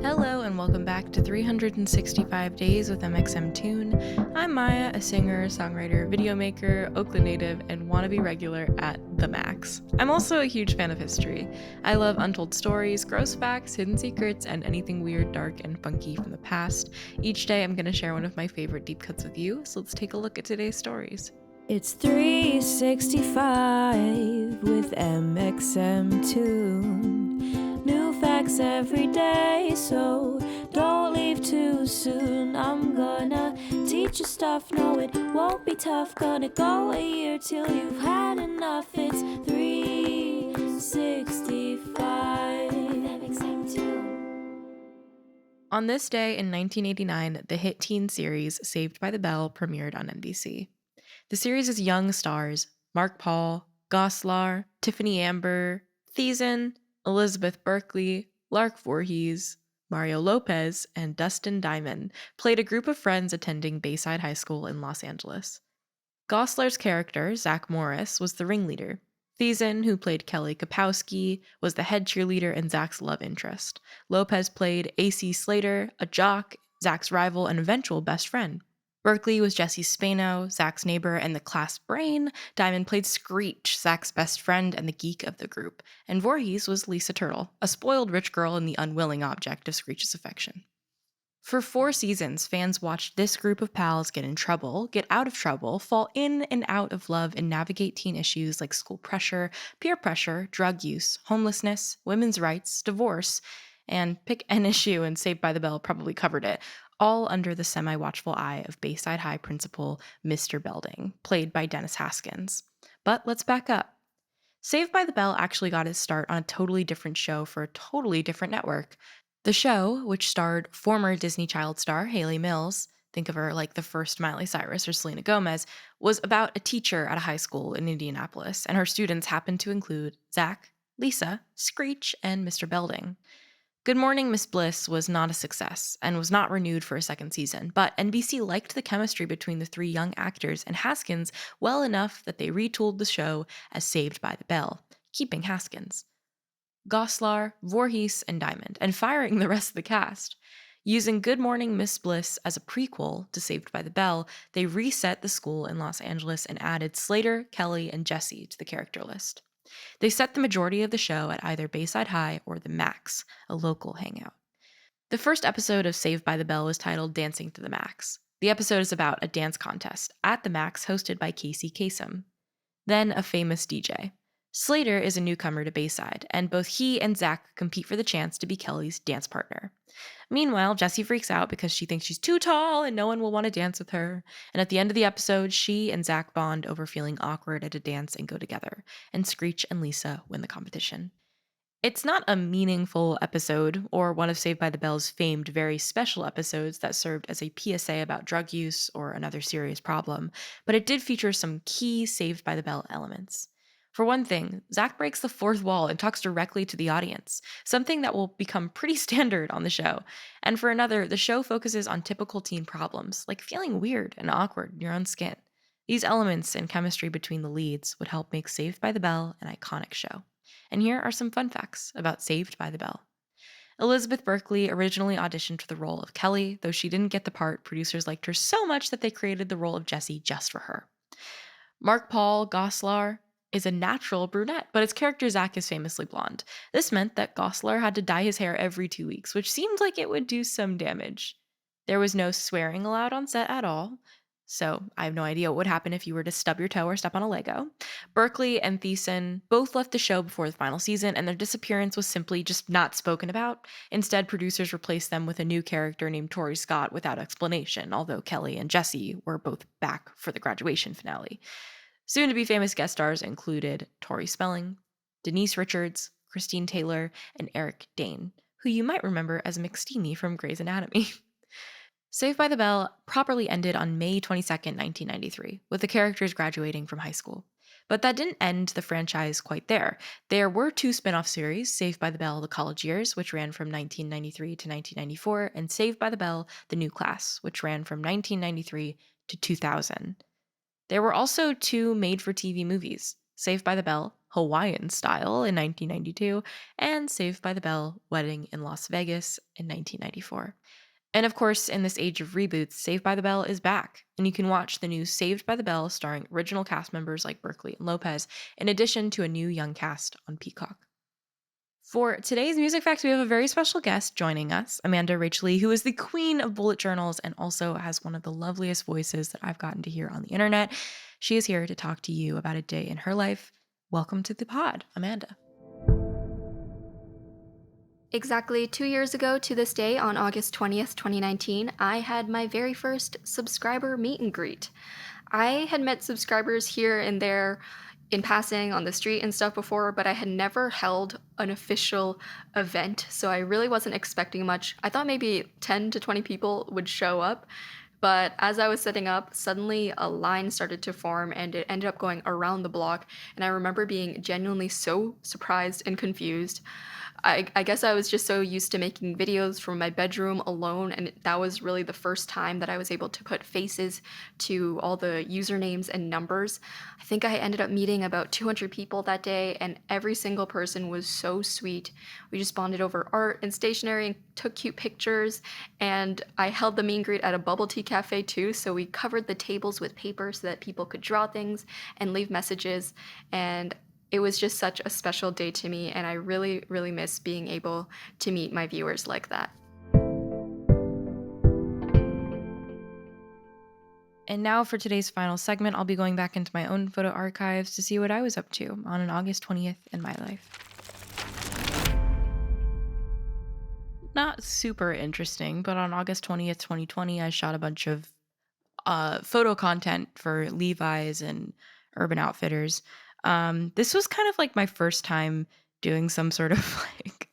Hello and welcome back to 365 Days with mxmtoon. I'm Maia, a singer, songwriter, video maker, Oakland native, and wannabe regular at the max. I'm also a huge fan of history. I love untold stories, gross facts, hidden secrets, and anything weird, dark, and funky from the past. Each day I'm going to share one of my favorite deep cuts with you, so let's take a look at today's stories. It's 365 with mxmtoon. New facts every day, so don't leave too soon. I'm gonna teach you stuff, no it won't be tough. Gonna go a year till you've had enough. It's 365 mxmtoon. On this day in 1989, the hit teen series Saved by the Bell premiered on NBC. The series' young stars Mark Paul, Goslar, Tiffany Amber, Thiessen, Elizabeth Berkley, Lark Voorhees, Mario Lopez, and Dustin Diamond played a group of friends attending Bayside High School in Los Angeles. Goslar's character, Zach Morris, was the ringleader. Thiessen, who played Kelly Kapowski, was the head cheerleader and Zach's love interest. Lopez played A.C. Slater, a jock, Zach's rival and eventual best friend. Berkeley was Jesse Spano, Zach's neighbor and the class brain. Diamond played Screech, Zach's best friend and the geek of the group. And Voorhees was Lisa Turtle, a spoiled rich girl and the unwilling object of Screech's affection. For 4 seasons, fans watched this group of pals get in trouble, get out of trouble, fall in and out of love, and navigate teen issues like school pressure, peer pressure, drug use, homelessness, women's rights, divorce, and pick an issue and Saved by the Bell probably covered it, all under the semi-watchful eye of Bayside High principal Mr. Belding, played by Dennis Haskins. But let's back up. Saved by the Bell actually got its start on a totally different show for a totally different network. The show, which starred former Disney child star Hayley Mills, think of her like the first Miley Cyrus or Selena Gomez, was about a teacher at a high school in Indianapolis, and her students happened to include Zach, Lisa, Screech, and Mr. Belding. Good Morning Miss Bliss was not a success and was not renewed for a second season, but NBC liked the chemistry between the 3 young actors and Haskins well enough that they retooled the show as Saved by the Bell, keeping Haskins, Goslar, Voorhees, and Diamond, and firing the rest of the cast. Using Good Morning Miss Bliss as a prequel to Saved by the Bell, they reset the school in Los Angeles and added Slater, Kelly, and Jesse to the character list. They set the majority of the show at either Bayside High or the Max, a local hangout. The first episode of Saved by the Bell was titled Dancing to the Max. The episode is about a dance contest at the Max hosted by Casey Kasem, then a famous DJ. Slater is a newcomer to Bayside, and both he and Zach compete for the chance to be Kelly's dance partner. Meanwhile, Jessie freaks out because she thinks she's too tall and no one will want to dance with her. And at the end of the episode, she and Zach bond over feeling awkward at a dance and go together, and Screech and Lisa win the competition. It's not a meaningful episode or one of Saved by the Bell's famed very special episodes that served as a PSA about drug use or another serious problem, but it did feature some key Saved by the Bell elements. For one thing, Zach breaks the 4th wall and talks directly to the audience, something that will become pretty standard on the show. And for another, the show focuses on typical teen problems, like feeling weird and awkward in your own skin. These elements and chemistry between the leads would help make Saved by the Bell an iconic show. And here are some fun facts about Saved by the Bell. Elizabeth Berkley originally auditioned for the role of Kelly, though she didn't get the part. Producers liked her so much that they created the role of Jessie just for her. Mark Paul Goslar is a natural brunette, but his character Zach is famously blonde. This meant that Goslar had to dye his hair every 2 weeks, which seemed like it would do some damage. There was no swearing allowed on set at all, so I have no idea what would happen if you were to stub your toe or step on a Lego. Berkeley and Thiessen both left the show before the final season, and their disappearance was simply just not spoken about. Instead, producers replaced them with a new character named Tori Scott without explanation, although Kelly and Jessie were both back for the graduation finale. Soon-to-be famous guest stars included Tori Spelling, Denise Richards, Christine Taylor, and Eric Dane, who you might remember as McSteamy from Grey's Anatomy. Saved by the Bell properly ended on May 22, 1993, with the characters graduating from high school. But that didn't end the franchise quite there. There were 2 spin-off series, Saved by the Bell: The College Years, which ran from 1993 to 1994, and Saved by the Bell: The New Class, which ran from 1993 to 2000. There were also 2 made-for-TV movies, Saved by the Bell: Hawaiian Style in 1992, and Saved by the Bell Wedding in Las Vegas in 1994. And of course, in this age of reboots, Saved by the Bell is back, and you can watch the new Saved by the Bell starring original cast members like Berkeley and Lopez, in addition to a new young cast on Peacock. For today's music facts, we have a very special guest joining us, AmandaRachLee, who is the queen of bullet journals and also has one of the loveliest voices that I've gotten to hear on the internet. She is here to talk to you about a day in her life. Welcome to the pod, Amanda. Exactly 2 years ago to this day, on August 20th, 2019, I had my very first subscriber meet and greet. I had met subscribers here and there in passing on the street and stuff before, but I had never held an official event, so I really wasn't expecting much. I thought maybe 10 to 20 people would show up, but as I was setting up, suddenly a line started to form and it ended up going around the block, and I remember being genuinely so surprised and confused. I guess I was just so used to making videos from my bedroom alone, and that was really the first time that I was able to put faces to all the usernames and numbers. I think I ended up meeting about 200 people that day, and every single person was so sweet. We just bonded over art and stationery and took cute pictures, and I held the meet and greet at a bubble tea cafe too, so we covered the tables with paper so that people could draw things and leave messages, and it was just such a special day to me, and I really, really miss being able to meet my viewers like that. And now for today's final segment, I'll be going back into my own photo archives to see what I was up to on an August 20th in my life. Not super interesting, but on August 20th, 2020, I shot a bunch of photo content for Levi's and Urban Outfitters. This was kind of like my first time doing some sort of like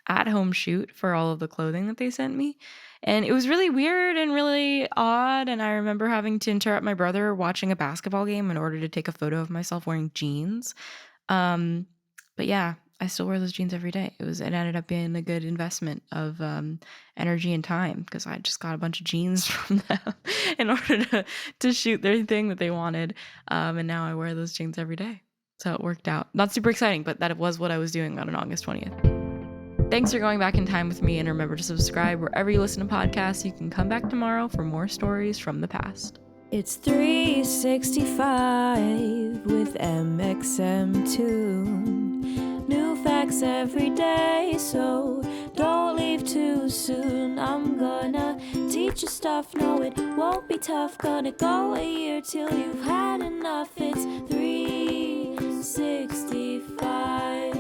at-home shoot for all of the clothing that they sent me. And it was really weird and really odd. And I remember having to interrupt my brother watching a basketball game in order to take a photo of myself wearing jeans. But yeah, I still wear those jeans every day. It ended up being a good investment of energy and time because I just got a bunch of jeans from them in order to shoot their thing that they wanted. And now I wear those jeans every day. So it worked out. Not super exciting, but that was what I was doing on an August 20th. Thanks for going back in time with me, and remember to subscribe wherever you listen to podcasts. You can come back tomorrow for more stories from the past. It's 365 with mxmtoon. New facts every day, so don't leave too soon. I'm gonna teach you stuff, no it won't be tough. Gonna go a year till you've had enough. It's 365.